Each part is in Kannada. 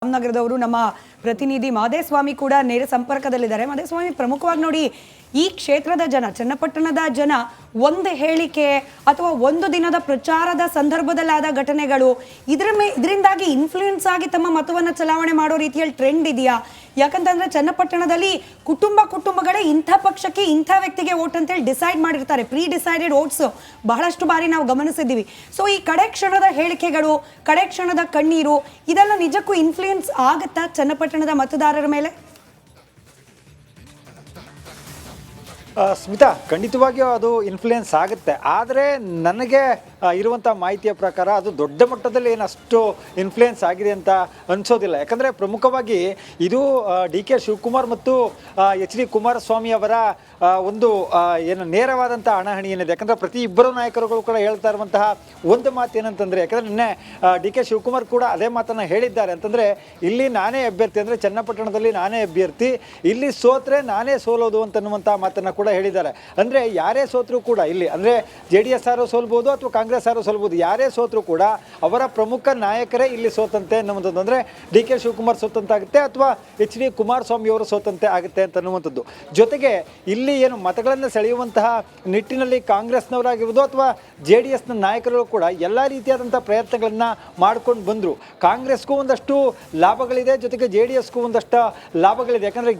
ರಾಮನಗರದವರು ನಮ್ಮ ಪ್ರತಿನಿಧಿ ಮಾದೇಸ್ವಾಮಿ ಕೂಡ ನೇರ ಸಂಪರ್ಕದಲ್ಲಿದ್ದಾರೆ. ಮಾದೇಸ್ವಾಮಿ, ಪ್ರಮುಖವಾಗಿ ನೋಡಿ, ಈ ಕ್ಷೇತ್ರದ ಜನ, ಚನ್ನಪಟ್ಟಣದ ಜನ ಒಂದು ಹೇಳಿಕೆ ಅಥವಾ ಒಂದು ದಿನದ ಪ್ರಚಾರದ ಸಂದರ್ಭದಲ್ಲಾದ ಘಟನೆಗಳು ಇದರಿಂದಾಗಿ ಇನ್ಫ್ಲೂಯೆನ್ಸ್ ಆಗಿ ತಮ್ಮ ಮತವನ್ನು ಚಲಾವಣೆ ಮಾಡೋ ರೀತಿಯಲ್ಲಿ ಟ್ರೆಂಡ್ ಇದೆಯಾ? ಯಾಕಂತಂದ್ರೆ ಚನ್ನಪಟ್ಟಣದಲ್ಲಿ ಕುಟುಂಬಗಳೇ ಇಂಥ ಪಕ್ಷಕ್ಕೆ ಇಂಥ ವ್ಯಕ್ತಿಗೆ ವೋಟ್ ಅಂತೇಳಿ ಡಿಸೈಡ್ ಮಾಡಿರ್ತಾರೆ. ಪ್ರೀ ಡಿಸೈಡೆಡ್ ವೋಟ್ಸ್ ಬಹಳಷ್ಟು ಬಾರಿ ನಾವು ಗಮನಿಸಿದ್ದೀವಿ. ಸೊ ಈ ಕಡೆ ಕ್ಷಣದ ಹೇಳಿಕೆಗಳು, ಕಡೆ ಕ್ಷಣದ ಕಣ್ಣೀರು, ಇದೆಲ್ಲ ನಿಜಕ್ಕೂ ಇನ್ಫ್ಲೂಯೆನ್ಸ್ ಆಗುತ್ತಾ ಚನ್ನಪಟ್ಟಣದ ಮತದಾರರ ಮೇಲೆ? ಸ್ಮಿತಾ, ಖಂಡಿತವಾಗಿಯೂ ಅದು ಇನ್ಫ್ಲೂಯೆನ್ಸ್ ಆಗುತ್ತೆ. ಆದರೆ ನನಗೆ ಇರುವಂಥ ಮಾಹಿತಿಯ ಪ್ರಕಾರ ಅದು ದೊಡ್ಡ ಮಟ್ಟದಲ್ಲಿ ಏನಷ್ಟು ಇನ್ಫ್ಲೂಯೆನ್ಸ್ ಆಗಿದೆ ಅಂತ ಅನಿಸೋದಿಲ್ಲ. ಯಾಕಂದರೆ ಪ್ರಮುಖವಾಗಿ ಇದು ಡಿ.ಕೆ. ಶಿವಕುಮಾರ್ ಮತ್ತು ಎಚ್.ಡಿ. ಕುಮಾರಸ್ವಾಮಿ ಅವರ ಒಂದು ಏನು ನೇರವಾದಂಥ ಹಣಾಹಣಿ ಏನಿದೆ. ಯಾಕಂದರೆ ಪ್ರತಿ ಇಬ್ಬರು ನಾಯಕರುಗಳು ಕೂಡ ಹೇಳ್ತಾ ಇರುವಂತಹ ಒಂದು ಮಾತು ಏನಂತಂದರೆ, ಯಾಕಂದರೆ ನಿನ್ನೆ ಡಿ.ಕೆ. ಶಿವಕುಮಾರ್ ಕೂಡ ಅದೇ ಮಾತನ್ನು ಹೇಳಿದ್ದಾರೆ. ಅಂತಂದರೆ ಇಲ್ಲಿ ನಾನೇ ಅಭ್ಯರ್ಥಿ, ಅಂದರೆ ಚನ್ನಪಟ್ಟಣದಲ್ಲಿ ನಾನೇ ಅಭ್ಯರ್ಥಿ, ಇಲ್ಲಿ ಸೋತ್ರೆ ನಾನೇ ಸೋಲೋದು ಅಂತನ್ನುವಂಥ ಮಾತನ್ನು ಕೂಡ ಹೇಳಿದ್ದಾರೆ. ಅಂದರೆ ಯಾರೇ ಸೋತರೂ ಕೂಡ ಇಲ್ಲಿ, ಅಂದರೆ JDS ಆರು ಸೋಲ್ಬೋದು ಅಥವಾ ಕಾಂಗ್ರೆಸ್ ಆರು ಸೋಲ್ಬೋದು, ಯಾರೇ ಸೋತರೂ ಕೂಡ ಅವರ ಪ್ರಮುಖ ನಾಯಕರೇ ಇಲ್ಲಿ ಸೋತಂತೆ ಅನ್ನುವಂಥದ್ದು. ಅಂದರೆ ಡಿ.ಕೆ. ಶಿವಕುಮಾರ್ ಸೋತಂತಾಗುತ್ತೆ ಅಥವಾ ಎಚ್.ಡಿ. ಕುಮಾರಸ್ವಾಮಿ ಅವರು ಸೋತಂತೆ ಆಗುತ್ತೆ ಅಂತನ್ನುವಂಥದ್ದು. ಜೊತೆಗೆ ಇಲ್ಲಿ ಏನು ಮತಗಳನ್ನು ಸೆಳೆಯುವಂತಹ ನಿಟ್ಟಿನಲ್ಲಿ ಕಾಂಗ್ರೆಸ್ನವರಾಗಿರ್ಬೋದು ಅಥವಾ JDSನ ನಾಯಕರು ಕೂಡ ಎಲ್ಲ ರೀತಿಯಾದಂಥ ಪ್ರಯತ್ನಗಳನ್ನು ಮಾಡ್ಕೊಂಡು ಬಂದರು. ಕಾಂಗ್ರೆಸ್ಗೂ ಒಂದಷ್ಟು ಲಾಭಗಳಿದೆ, ಜೊತೆಗೆ JDSಗೂ ಒಂದಷ್ಟು ಲಾಭಗಳಿದೆ. ಯಾಕಂದರೆ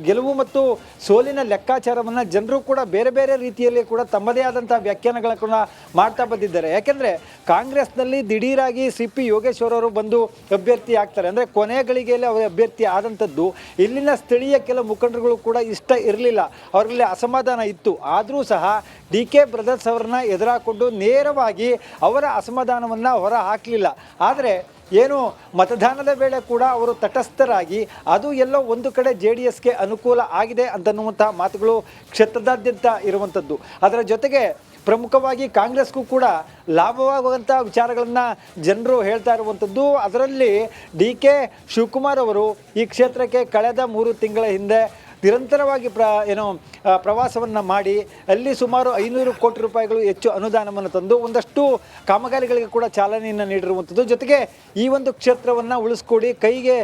ಗೆಲುವು ಮತ್ತು ಸೋಲಿನ ಲೆಕ್ಕಾಚಾರವನ್ನು ಜನರು ಕೂಡ ಬೇರೆ ಬೇರೆ ರೀತಿಯಲ್ಲಿ ಕೂಡ ತಮ್ಮದೇ ಆದಂಥ ವ್ಯಾಖ್ಯಾನಗಳನ್ನು ಮಾಡ್ತಾ ಬಂದಿದ್ದಾರೆ. ಯಾಕೆಂದರೆ ಕಾಂಗ್ರೆಸ್ನಲ್ಲಿ ದಿಢೀರಾಗಿ CP ಯೋಗೇಶ್ವರ್ ಅವರು ಬಂದು ಅಭ್ಯರ್ಥಿ ಆಗ್ತಾರೆ, ಅಂದರೆ ಕೊನೆಯ ಗಳಿಗೆಯಲ್ಲಿ ಅವರು ಅಭ್ಯರ್ಥಿ ಆದಂಥದ್ದು ಇಲ್ಲಿನ ಸ್ಥಳೀಯ ಕೆಲ ಮುಖಂಡರುಗಳು ಕೂಡ ಇಷ್ಟ ಇರಲಿಲ್ಲ, ಅವರಲ್ಲಿ ಅಸಮಾಧಾನ ಇತ್ತು. ಆದರೂ ಸಹ ಡಿ.ಕೆ. ಬ್ರದರ್ಸ್ ಅವರನ್ನ ಎದುರಾಕೊಂಡು ನೇರವಾಗಿ ಅವರ ಅಸಮಾಧಾನವನ್ನು ಹೊರ ಹಾಕಲಿಲ್ಲ. ಆದರೆ ಏನು ಮತದಾನದ ವೇಳೆ ಕೂಡ ಅವರು ತಟಸ್ಥರಾಗಿ ಅದು ಎಲ್ಲೋ ಒಂದು ಕಡೆ JDSಗೆ ಅನುಕೂಲ ಆಗಿದೆ ಅಂತನ್ನುವಂಥ ಮಾತುಗಳು ಕ್ಷೇತ್ರದಾದ್ಯಂತ ಇರುವಂಥದ್ದು. ಅದರ ಜೊತೆಗೆ ಪ್ರಮುಖವಾಗಿ ಕಾಂಗ್ರೆಸ್ಗೂ ಕೂಡ ಲಾಭವಾಗುವಂಥ ವಿಚಾರಗಳನ್ನು ಜನರು ಹೇಳ್ತಾ ಇರುವಂಥದ್ದು. ಅದರಲ್ಲಿ ಡಿ.ಕೆ. ಶಿವಕುಮಾರ್ ಅವರು ಈ ಕ್ಷೇತ್ರಕ್ಕೆ ಕಳೆದ 3 ತಿಂಗಳ ಹಿಂದೆ ನಿರಂತರವಾಗಿ ಪ್ರವಾಸವನ್ನು ಮಾಡಿ ಅಲ್ಲಿ ಸುಮಾರು 500 ಕೋಟಿ ರೂಪಾಯಿಗಳು ಹೆಚ್ಚು ಅನುದಾನವನ್ನು ತಂದು ಒಂದಷ್ಟು ಕಾಮಗಾರಿಗಳಿಗೆ ಕೂಡ ಚಾಲನೆಯನ್ನು ನೀಡಿರುವಂಥದ್ದು. ಜೊತೆಗೆ ಈ ಒಂದು ಕ್ಷೇತ್ರವನ್ನು ಉಳಿಸ್ಕೊಡಿ, ಕೈಗೆ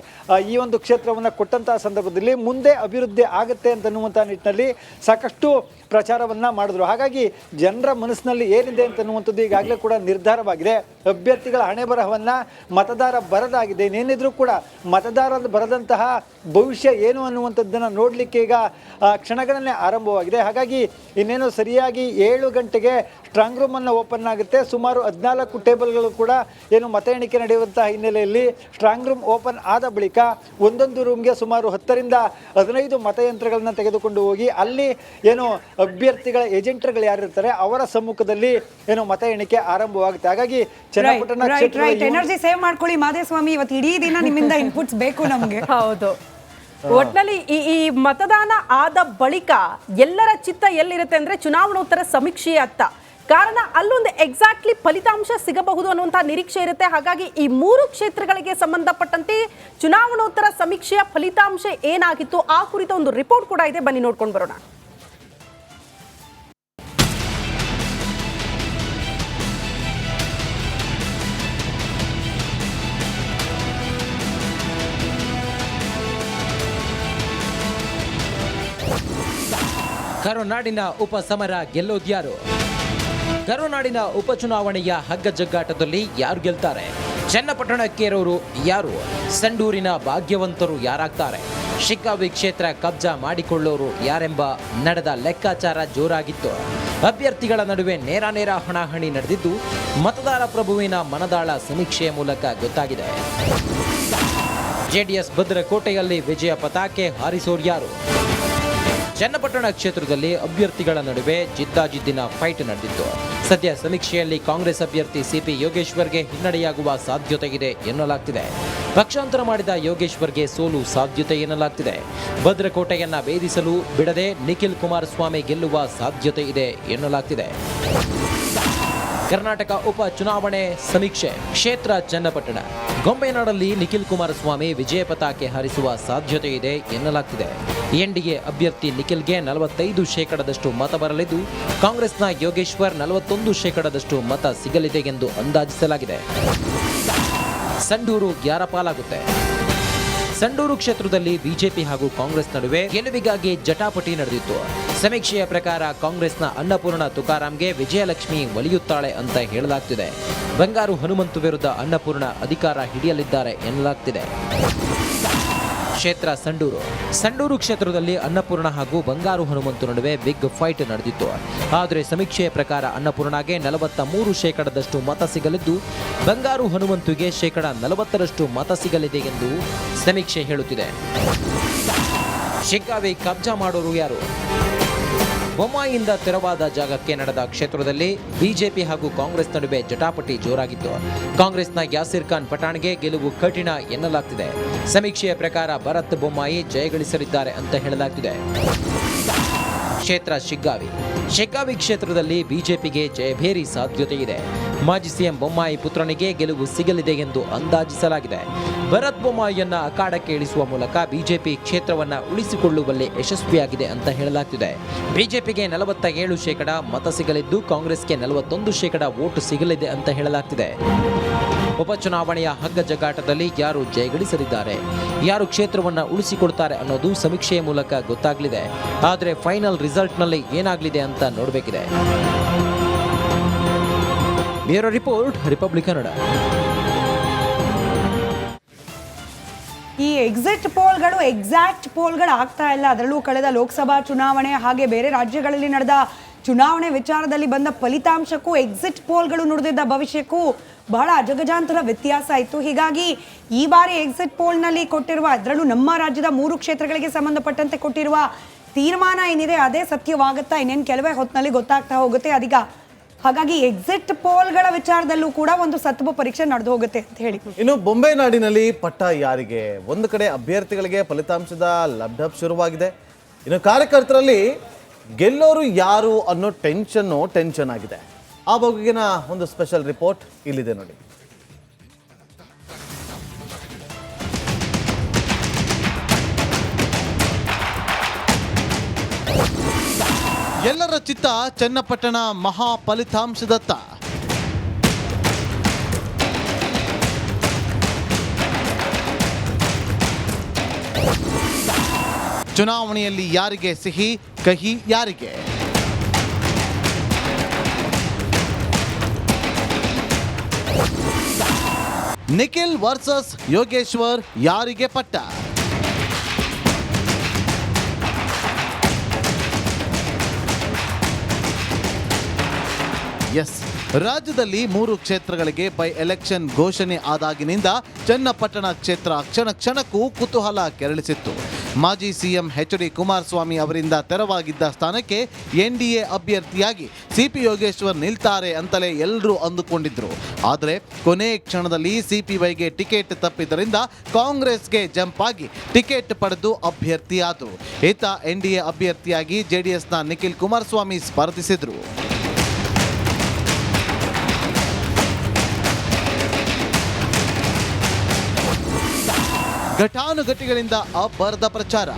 ಈ ಒಂದು ಕ್ಷೇತ್ರವನ್ನು ಕೊಟ್ಟಂತಹ ಸಂದರ್ಭದಲ್ಲಿ ಮುಂದೆ ಅಭಿವೃದ್ಧಿ ಆಗುತ್ತೆ ಅಂತನ್ನುವಂಥ ನಿಟ್ಟಿನಲ್ಲಿ ಸಾಕಷ್ಟು ಪ್ರಚಾರವನ್ನು ಮಾಡಿದ್ರು. ಹಾಗಾಗಿ ಜನರ ಮನಸ್ಸಿನಲ್ಲಿ ಏನಿದೆ ಅಂತನ್ನುವಂಥದ್ದು ಈಗಾಗಲೇ ಕೂಡ ನಿರ್ಧಾರವಾಗಿದೆ. ಅಭ್ಯರ್ಥಿಗಳ ಹಣೆ ಬರಹವನ್ನು ಮತದಾರ ಬರದಾಗಿದೆ. ಇನ್ನೇನಿದ್ರೂ ಕೂಡ ಮತದಾರ ಬರದಂತಹ ಭವಿಷ್ಯ ಏನು ಅನ್ನುವಂಥದ್ದನ್ನು ನೋಡಲಿಕ್ಕೆ ಈಗ ಕ್ಷಣಗಳನ್ನೇ ಆರಂಭವಾಗಿದೆ. ಹಾಗಾಗಿ ಇನ್ನೇನು ಸರಿಯಾಗಿ 7 ಗಂಟೆಗೆ ಸ್ಟ್ರಾಂಗ್ ರೂಮನ್ನು ಓಪನ್ ಆಗುತ್ತೆ. ಸುಮಾರು 14 ಟೇಬಲ್ಗಳು ಕೂಡ ಏನು ಮತ ಎಣಿಕೆ ನಡೆಯುವಂತಹ ಹಿನ್ನೆಲೆಯಲ್ಲಿ ಸ್ಟ್ರಾಂಗ್ ರೂಮ್ ಓಪನ್ ಆದ ಬಳಿಕ ಒಂದೊಂದು ರೂಮ್ಗೆ ಸುಮಾರು 10ರಿಂದ 15 ಮತಯಂತ್ರಗಳನ್ನು ತೆಗೆದುಕೊಂಡು ಹೋಗಿ ಅಲ್ಲಿ ಏನು ಅಭ್ಯರ್ಥಿಗಳ ಏಜೆಂಟ್ಗಳು ಯಾರಿರ್ತಾರೆ ಅವರ ಸಮ್ಮುಖದಲ್ಲಿ ಏನು ಮತ ಎಣಿಕೆ ಆರಂಭವಾಗುತ್ತೆ. ಹಾಗಾಗಿ ಚನ್ನಪಟ್ಟಣ ಎನರ್ಜಿ ಸೇವ್ ಮಾಡ್ಕೊಳ್ಳಿ ಮಾದೇಸ್ವಾಮಿ, ಇವತ್ತು ಇಡೀ ದಿನ ನಿಮ್ಮಿಂದ ಇನ್ಪುಟ್ಸ್ ಬೇಕು ನಮಗೆ. ಹೌದು, ಒಟ್ನಲ್ಲಿ ಈ ಮತದಾನ ಆದ ಬಳಿಕ ಎಲ್ಲರ ಚಿತ್ತ ಎಲ್ಲಿರುತ್ತೆ ಅಂದ್ರೆ ಚುನಾವಣೋತ್ತರ ಸಮೀಕ್ಷೆ ಅತ್ತ. ಕಾರಣ ಅಲ್ಲೊಂದು ಎಕ್ಸಾಕ್ಟ್ಲಿ ಫಲಿತಾಂಶ ಸಿಗಬಹುದು ಅನ್ನುವಂಥ ನಿರೀಕ್ಷೆ ಇರುತ್ತೆ. ಹಾಗಾಗಿ ಈ 3 ಕ್ಷೇತ್ರಗಳಿಗೆ ಸಂಬಂಧಪಟ್ಟಂತೆ ಚುನಾವಣೋತ್ತರ ಸಮೀಕ್ಷೆಯ ಫಲಿತಾಂಶ ಏನಾಗಿತ್ತು ಆ ಕುರಿತ ಒಂದು ರಿಪೋರ್ಟ್ ಕೂಡ ಇದೆ, ಬನ್ನಿ ನೋಡ್ಕೊಂಡು ಬರೋಣ. ಕರುನಾಡಿನ ಉಪಸಮರ ಗೆಲ್ಲೋದ್ಯಾರು? ಕರುನಾಡಿನ ಉಪಚುನಾವಣೆಯ ಹಗ್ಗಜಗ್ಗಾಟದಲ್ಲಿ ಯಾರು ಗೆಲ್ತಾರೆ? ಚನ್ನಪಟ್ಟಣಕ್ಕೇರೋರು ಯಾರು? ಸಂಡೂರಿನ ಭಾಗ್ಯವಂತರು ಯಾರಾಗ್ತಾರೆ? ಶಿಗ್ಗಾವಿ ಕ್ಷೇತ್ರ ಕಬ್ಜಾ ಮಾಡಿಕೊಳ್ಳೋರು ಯಾರೆಂಬ ನಡೆದ ಲೆಕ್ಕಾಚಾರ ಜೋರಾಗಿತ್ತು. ಅಭ್ಯರ್ಥಿಗಳ ನಡುವೆ ನೇರ ಹಣಾಹಣಿ ನಡೆದಿದ್ದು ಮತದಾರ ಪ್ರಭುವಿನ ಮನದಾಳ ಸಮೀಕ್ಷೆಯ ಮೂಲಕ ಗೊತ್ತಾಗಿದೆ. JDS ಭದ್ರಕೋಟೆಯಲ್ಲಿ ವಿಜಯ ಪತಾಕೆ ಹಾರಿಸೋರು ಯಾರು? ಚನ್ನಪಟ್ಟಣ ಕ್ಷೇತ್ರದಲ್ಲಿ ಅಭ್ಯರ್ಥಿಗಳ ನಡುವೆ ಜಿದ್ದಾಜಿದ್ದಿನ ಫೈಟ್ ನಡೆದಿತ್ತು. ಸದ್ಯ ಸಮೀಕ್ಷೆಯಲ್ಲಿ ಕಾಂಗ್ರೆಸ್ ಅಭ್ಯರ್ಥಿ CP ಯೋಗೇಶ್ವರ್ಗೆ ಹಿನ್ನಡೆಯಾಗುವ ಸಾಧ್ಯತೆ ಇದೆ ಎನ್ನಲಾಗ್ತಿದೆ. ಪಕ್ಷಾಂತರ ಮಾಡಿದ ಯೋಗೇಶ್ವರ್ಗೆ ಸೋಲು ಸಾಧ್ಯತೆ ಎನ್ನಲಾಗ್ತಿದೆ. ಭದ್ರಕೋಟೆಯನ್ನ ಭೇದಿಸಲು ಬಿಡದೆ ನಿಖಿಲ್ ಕುಮಾರಸ್ವಾಮಿ ಗೆಲ್ಲುವ ಸಾಧ್ಯತೆ ಇದೆ ಎನ್ನಲಾಗ್ತಿದೆ. ಕರ್ನಾಟಕ ಉಪ ಚುನಾವಣೆ ಸಮೀಕ್ಷೆ ಕ್ಷೇತ್ರ ಚನ್ನಪಟ್ಟಣ. ಗೊಂಬೆನಾಡಲ್ಲಿ ನಿಖಿಲ್ ಕುಮಾರಸ್ವಾಮಿ ವಿಜಯ ಪತಾಕೆ ಹಾರಿಸುವ ಸಾಧ್ಯತೆ ಇದೆ ಎನ್ನಲಾಗ್ತಿದೆ. NDA ಅಭ್ಯರ್ಥಿ ನಿಖಿಲ್ಗೆ 45% ಮತ ಬರಲಿದ್ದು ಕಾಂಗ್ರೆಸ್ನ ಯೋಗೇಶ್ವರ್ 41% ಮತ ಸಿಗಲಿದೆ ಎಂದು ಅಂದಾಜಿಸಲಾಗಿದೆ. ಸಂಡೂರು ಯಾರ ಪಾಲಾಗುತ್ತೆ? ಸಂಡೂರು ಕ್ಷೇತ್ರದಲ್ಲಿ ಬಿಜೆಪಿ ಹಾಗೂ ಕಾಂಗ್ರೆಸ್ ನಡುವೆ ಗೆಲುವಿಗಾಗಿ ಜಟಾಪಟಿ ನಡೆದಿತ್ತು. ಸಮೀಕ್ಷೆಯ ಪ್ರಕಾರ ಕಾಂಗ್ರೆಸ್ನ ಅನ್ನಪೂರ್ಣ ತುಕಾರಾಂಗೆ ವಿಜಯಲಕ್ಷ್ಮಿ ಒಲಿಯುತ್ತಾಳೆ ಅಂತ ಹೇಳಲಾಗ್ತಿದೆ. ಬಂಗಾರು ಹನುಮಂತು ವಿರುದ್ಧ ಅನ್ನಪೂರ್ಣ ಅಧಿಕಾರ ಹಿಡಿಯಲಿದ್ದಾರೆ ಎನ್ನಲಾಗ್ತಿದೆ. ಕ್ಷೇತ್ರ ಸಂಡೂರು ಕ್ಷೇತ್ರದಲ್ಲಿ ಅನ್ನಪೂರ್ಣ ಹಾಗೂ ಬಂಗಾರು ಹನುಮಂತು ನಡುವೆ ಬಿಗ್ ಫೈಟ್ ನಡೆದಿತ್ತು. ಆದರೆ ಸಮೀಕ್ಷೆಯ ಪ್ರಕಾರ ಅನ್ನಪೂರ್ಣಗೆ 43% ಮತ ಸಿಗಲಿದ್ದು, ಬಂಗಾರು ಹನುಮಂತುಗೆ 40% ಮತ ಸಿಗಲಿದೆ ಎಂದು ಸಮೀಕ್ಷೆ ಹೇಳುತ್ತಿದೆ. ಶಿಗ್ಗಾವಿ ಕಬ್ಜಾ ಮಾಡೋರು ಯಾರು? ಬೊಮ್ಮಾಯಿಯಿಂದ ತೆರವಾದ ಜಾಗಕ್ಕೆ ನಡೆದ ಕ್ಷೇತ್ರದಲ್ಲಿ ಬಿಜೆಪಿ ಹಾಗೂ ಕಾಂಗ್ರೆಸ್ ನಡುವೆ ಜಟಾಪಟಿ ಜೋರಾಗಿತ್ತು. ಕಾಂಗ್ರೆಸ್ನ ಯಾಸಿರ್ ಖಾನ್ ಪಠಾಣ್ಗೆ ಗೆಲುವು ಕಠಿಣ ಎನ್ನಲಾಗ್ತಿದೆ. ಸಮೀಕ್ಷೆಯ ಪ್ರಕಾರ ಭರತ್ ಬೊಮ್ಮಾಯಿ ಜಯಗಳಿಸಲಿದ್ದಾರೆ ಅಂತ ಹೇಳಲಾಗ್ತಿದೆ. ಕ್ಷೇತ್ರ ಶಿಗ್ಗಾವಿ ಕ್ಷೇತ್ರದಲ್ಲಿ ಬಿಜೆಪಿಗೆ ಜಯಭೇರಿ ಸಾಧ್ಯತೆ ಇದೆ. ಮಾಜಿ ಸಿಎಂ ಬೊಮ್ಮಾಯಿ ಪುತ್ರನಿಗೆ ಗೆಲುವು ಸಿಗಲಿದೆ ಎಂದು ಅಂದಾಜಿಸಲಾಗಿದೆ. ಭರತ್ ಬೊಮ್ಮಾಯಿಯನ್ನ ಅಖಾಡಕ್ಕೆ ಇಳಿಸುವ ಮೂಲಕ ಬಿಜೆಪಿ ಕ್ಷೇತ್ರವನ್ನ ಉಳಿಸಿಕೊಳ್ಳುವಲ್ಲಿ ಯಶಸ್ವಿಯಾಗಿದೆ ಅಂತ ಹೇಳಲಾಗ್ತಿದೆ. ಬಿಜೆಪಿಗೆ 47% ಮತ ಸಿಗಲಿದ್ದು, ಕಾಂಗ್ರೆಸ್ಗೆ 41% ವೋಟ್ ಸಿಗಲಿದೆ ಅಂತ ಹೇಳಲಾಗ್ತಿದೆ. ಉಪಚುನಾವಣೆಯ ಹಗ್ಗ ಜಗ್ಗಾಟದಲ್ಲಿ ಯಾರು ಜಯಗಳಿಸಲಿದ್ದಾರೆ, ಯಾರು ಕ್ಷೇತ್ರವನ್ನ ಉಳಿಸಿಕೊಳ್ತಾರೆ ಅನ್ನೋದು ಸಮೀಕ್ಷೆಯ ಮೂಲಕ ಗೊತ್ತಾಗಲಿದೆ. ಆದರೆ ಫೈನಲ್ ರಿಸಲ್ಟ್ನಲ್ಲಿ ಏನಾಗಲಿದೆ ಅಂತ ನೋಡಬೇಕಿದೆ. Bureau report, Republic Kannada. ಈ ಎಕ್ಸಿಟ್ ಪೋಲ್ಗಳು ಎಕ್ಸಾಕ್ಟ್ ಪೋಲ್ಗಳು ಆಗ್ತಾ ಇಲ್ಲ. ಅದರಲ್ಲೂ ಕಳೆದ ಲೋಕಸಭಾ ಚುನಾವಣೆ ಹಾಗೆ ಬೇರೆ ರಾಜ್ಯಗಳಲ್ಲಿ ನಡೆದ ಚುನಾವಣೆ ವಿಚಾರದಲ್ಲಿ ಬಂದ ಫಲಿತಾಂಶಕ್ಕೂ ಎಕ್ಸಿಟ್ ಪೋಲ್ಗಳು ನುಡಿದಿದ್ದ ಭವಿಷ್ಯಕ್ಕೂ ಬಹಳ ಅಜಗಜಾಂತರ ವ್ಯತ್ಯಾಸ ಇತ್ತು. ಹೀಗಾಗಿ ಈ ಬಾರಿ ಎಕ್ಸಿಟ್ ಪೋಲ್ನಲ್ಲಿ ಕೊಟ್ಟಿರುವ, ಅದರಲ್ಲೂ ನಮ್ಮ ರಾಜ್ಯದ 3 ಕ್ಷೇತ್ರಗಳಿಗೆ ಸಂಬಂಧಪಟ್ಟಂತೆ ಕೊಟ್ಟಿರುವ ತೀರ್ಮಾನ ಏನಿದೆ ಅದೇ ಸತ್ಯವಾಗುತ್ತಾ ಇನ್ನೇನು ಕೆಲವೇ ಹೊತ್ತಿನಲ್ಲಿ ಗೊತ್ತಾಗ್ತಾ ಹೋಗುತ್ತೆ ಅದೀಗ. ಹಾಗಾಗಿ ಎಕ್ಸಿಟ್ ಪೋಲ್ಗಳ ವಿಚಾರದಲ್ಲೂ ಕೂಡ ಒಂದು ಸತ್ವ ಪರೀಕ್ಷೆ ನಡೆದು ಹೋಗುತ್ತೆ ಅಂತ ಹೇಳಿ. ಇನ್ನು ಬೊಂಬೆ ನಾಡಿನಲ್ಲಿ ಪಟ್ಟ ಯಾರಿಗೆ? ಒಂದು ಕಡೆ ಅಭ್ಯರ್ಥಿಗಳಿಗೆ ಫಲಿತಾಂಶದ ಲಬ್ಡಬ್ ಶುರುವಾಗಿದೆ. ಇನ್ನು ಕಾರ್ಯಕರ್ತರಲ್ಲಿ ಗೆಲ್ಲೋರು ಯಾರು ಅನ್ನೋ ಟೆನ್ಷನ್ ಆಗಿದೆ. ಆ ಬಗೆಗಿನ ಒಂದು ಸ್ಪೆಷಲ್ ರಿಪೋರ್ಟ್ ಇಲ್ಲಿದೆ ನೋಡಿ. ಎಲ್ಲರ ಚಿತ್ತ ಚನ್ನಪಟ್ಟಣ ಮಹಾ ಫಲಿತಾಂಶದತ್ತ. ಚುನಾವಣೆಯಲ್ಲಿ ಯಾರಿಗೆ ಸಿಹಿ ಕಹಿ ಯಾರಿಗೆ? ನಿಖಿಲ್ ವರ್ಸಸ್ ಯೋಗೇಶ್ವರ್ ಯಾರಿಗೆ ಪಟ್ಟ? ಎಸ್, ರಾಜ್ಯದಲ್ಲಿ 3 ಕ್ಷೇತ್ರಗಳಿಗೆ ಬೈ ಎಲೆಕ್ಷನ್ ಘೋಷಣೆ ಆದಾಗಿನಿಂದ ಚನ್ನಪಟ್ಟಣ ಕ್ಷೇತ್ರ ಕ್ಷಣಕ್ಕೂ ಕುತೂಹಲ ಕೆರಳಿಸಿತ್ತು. ಮಾಜಿ ಸಿಎಂ ಎಚ್.ಡಿ. ಕುಮಾರಸ್ವಾಮಿ ಅವರಿಂದ ತೆರವಾಗಿದ್ದ ಸ್ಥಾನಕ್ಕೆ ಎನ್ಡಿಎ ಅಭ್ಯರ್ಥಿಯಾಗಿ ಸಿಪಿ ಯೋಗೇಶ್ವರ್ ನಿಲ್ತಾರೆ ಅಂತಲೇ ಎಲ್ಲರೂ ಅಂದುಕೊಂಡಿದ್ರು. ಆದರೆ ಕೊನೆ ಕ್ಷಣದಲ್ಲಿ ಸಿಪಿವೈಗೆ ಟಿಕೆಟ್ ತಪ್ಪಿದ್ದರಿಂದ ಕಾಂಗ್ರೆಸ್ಗೆ ಜಂಪ್ ಆಗಿ ಟಿಕೆಟ್ ಪಡೆದು ಅಭ್ಯರ್ಥಿಯಾದರು. ಈತ ಎನ್ಡಿಎ ಅಭ್ಯರ್ಥಿಯಾಗಿ ಜೆಡಿಎಸ್ನ ನಿಖಿಲ್ ಕುಮಾರಸ್ವಾಮಿ ಸ್ಪರ್ಧಿಸಿದ್ರು. ಘಟಾನುಘಟಿಗಳಿಂದ ಅಬ್ಬರದ ಪ್ರಚಾರ.